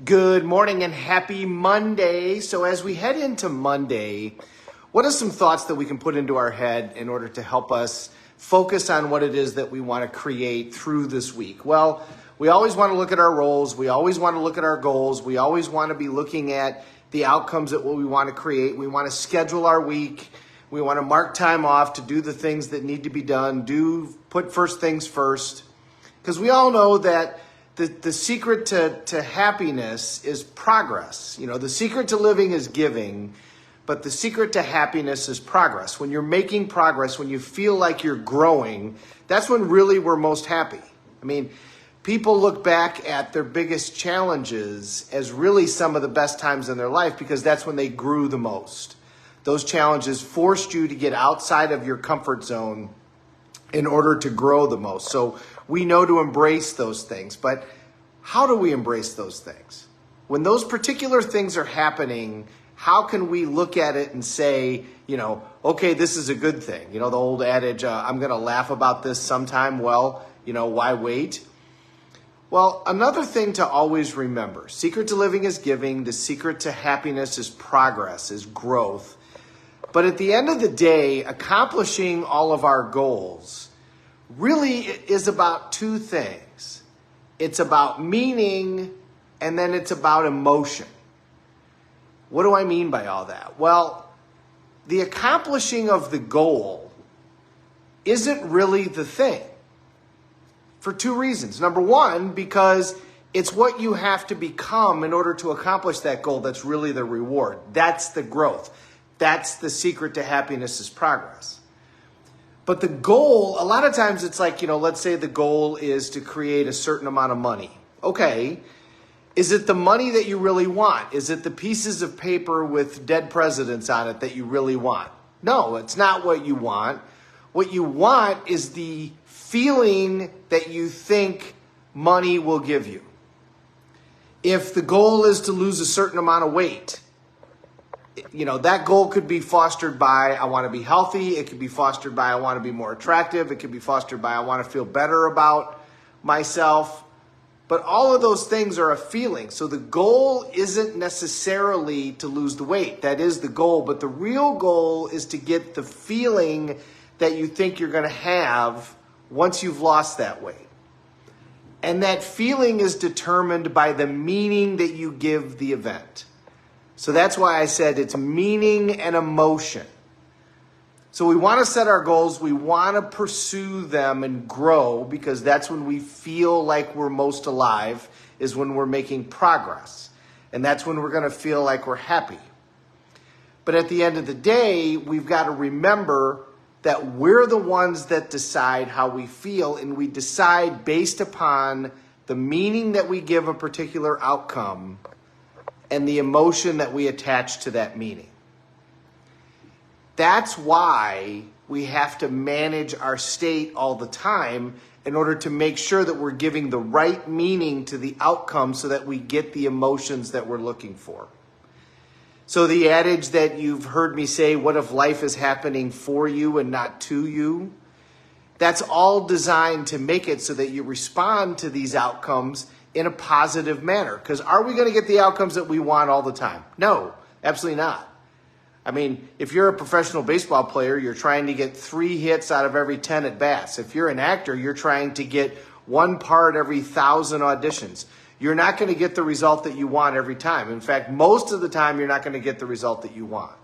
Good morning and happy Monday. So as we head into Monday, what are some thoughts that we can put into our head in order to help us focus on what it is that we want to create through this week? Well, we always want to look at our roles. We always want to look at our goals. We always want to be looking at the outcomes that what we want to create. We want to schedule our week. We want to mark time off to do the things that need to be done, put first things first. Because we all know that the secret to happiness is progress. You know, the secret to living is giving, but the secret to happiness is progress. When you're making progress, when you feel like you're growing, that's when really we're most happy. I mean, people look back at their biggest challenges as really some of the best times in their life because that's when they grew the most. Those challenges forced you to get outside of your comfort zone in order to grow the most. So we know to embrace those things, but how do we embrace those things? When those particular things are happening, how can we look at it and say, okay, this is a good thing? You know, the old adage, I'm going to laugh about this sometime. Well, why wait? Well, another thing to always remember, secret to living is giving. The secret to happiness is progress, is growth. But at the end of the day, accomplishing all of our goals really is about two things. It's about meaning, and then it's about emotion. What do I mean by all that? Well, the accomplishing of the goal isn't really the thing for two reasons. Number one, because it's what you have to become in order to accomplish that goal that's really the reward. That's the growth. That's the secret to happiness is progress. But the goal, a lot of times it's like, let's say the goal is to create a certain amount of money. Okay, is it the money that you really want? Is it the pieces of paper with dead presidents on it that you really want? No, it's not what you want. What you want is the feeling that you think money will give you. If the goal is to lose a certain amount of weight, that goal could be fostered by, I want to be healthy. It could be fostered by, I want to be more attractive. It could be fostered by, I want to feel better about myself. But all of those things are a feeling. So the goal isn't necessarily to lose the weight. That is the goal. But the real goal is to get the feeling that you think you're going to have once you've lost that weight. And that feeling is determined by the meaning that you give the event. So that's why I said it's meaning and emotion. So we want to set our goals. We want to pursue them and grow because that's when we feel like we're most alive, is when we're making progress. And that's when we're going to feel like we're happy. But at the end of the day, we've got to remember that we're the ones that decide how we feel, and we decide based upon the meaning that we give a particular outcome and the emotion that we attach to that meaning. That's why we have to manage our state all the time in order to make sure that we're giving the right meaning to the outcome so that we get the emotions that we're looking for. So the adage that you've heard me say, what if life is happening for you and not to you? That's all designed to make it so that you respond to these outcomes in a positive manner. Because are we going to get the outcomes that we want all the time? No, absolutely not. I mean, if you're a professional baseball player, you're trying to get 3 hits out of every 10 at bats. If you're an actor, you're trying to get 1 part every 1,000 auditions. You're not going to get the result that you want every time. In fact, most of the time, you're not going to get the result that you want.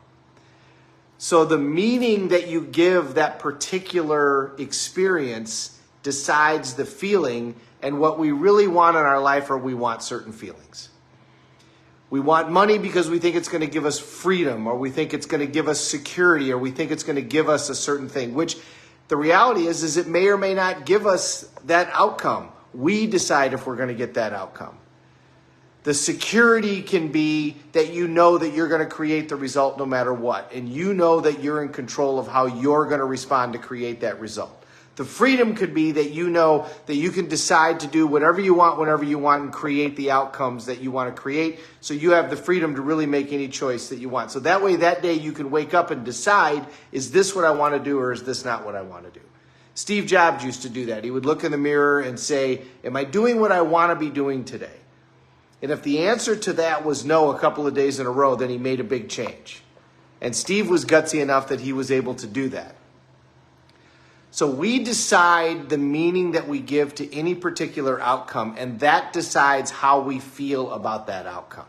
So the meaning that you give that particular experience decides the feeling, and what we really want in our life are we want certain feelings. We want money because we think it's going to give us freedom, or we think it's going to give us security, or we think it's going to give us a certain thing, which the reality is it may or may not give us that outcome. We decide if we're going to get that outcome. The security can be that you know that you're going to create the result no matter what, and you know that you're in control of how you're going to respond to create that result. The freedom could be that you know that you can decide to do whatever you want, whenever you want, and create the outcomes that you want to create. So you have the freedom to really make any choice that you want. So that way, that day, you can wake up and decide, is this what I want to do, or is this not what I want to do? Steve Jobs used to do that. He would look in the mirror and say, am I doing what I want to be doing today? And if the answer to that was no a couple of days in a row, then he made a big change. And Steve was gutsy enough that he was able to do that. So we decide the meaning that we give to any particular outcome, and that decides how we feel about that outcome.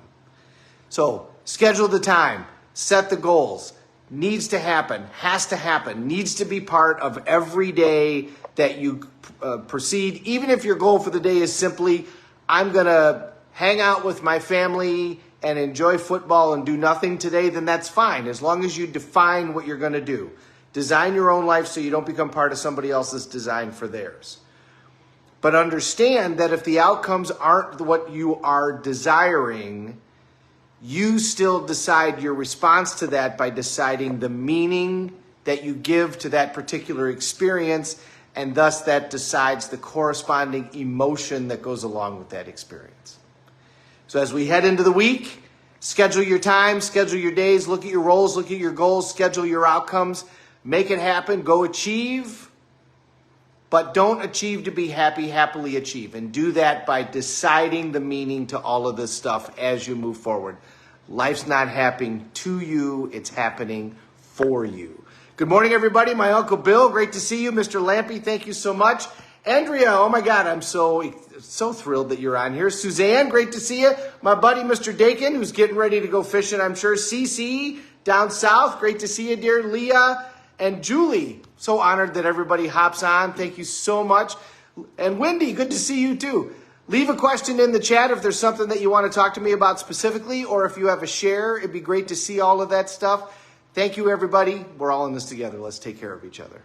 So schedule the time, set the goals, needs to happen, has to happen, needs to be part of every day that you proceed. Even if your goal for the day is simply, I'm going to hang out with my family and enjoy football and do nothing today, then that's fine, as long as you define what you're going to do. Design your own life so you don't become part of somebody else's design for theirs. But understand that if the outcomes aren't what you are desiring, you still decide your response to that by deciding the meaning that you give to that particular experience, and thus that decides the corresponding emotion that goes along with that experience. So as we head into the week, schedule your time, schedule your days, look at your roles, look at your goals, schedule your outcomes. Make it happen. Go achieve. But don't achieve to be happy, happily achieve. And do that by deciding the meaning to all of this stuff as you move forward. Life's not happening to you. It's happening for you. Good morning, everybody. My Uncle Bill, great to see you. Mr. Lampy, thank you so much. Andrea, oh my God, I'm so thrilled that you're on here. Suzanne, great to see you. My buddy, Mr. Dakin, who's getting ready to go fishing, I'm sure. CC, down south, great to see you, dear. Leah. And Julie, so honored that everybody hops on. Thank you so much. And Wendy, good to see you too. Leave a question in the chat if there's something that you want to talk to me about specifically, or if you have a share. It'd be great to see all of that stuff. Thank you, everybody. We're all in this together. Let's take care of each other.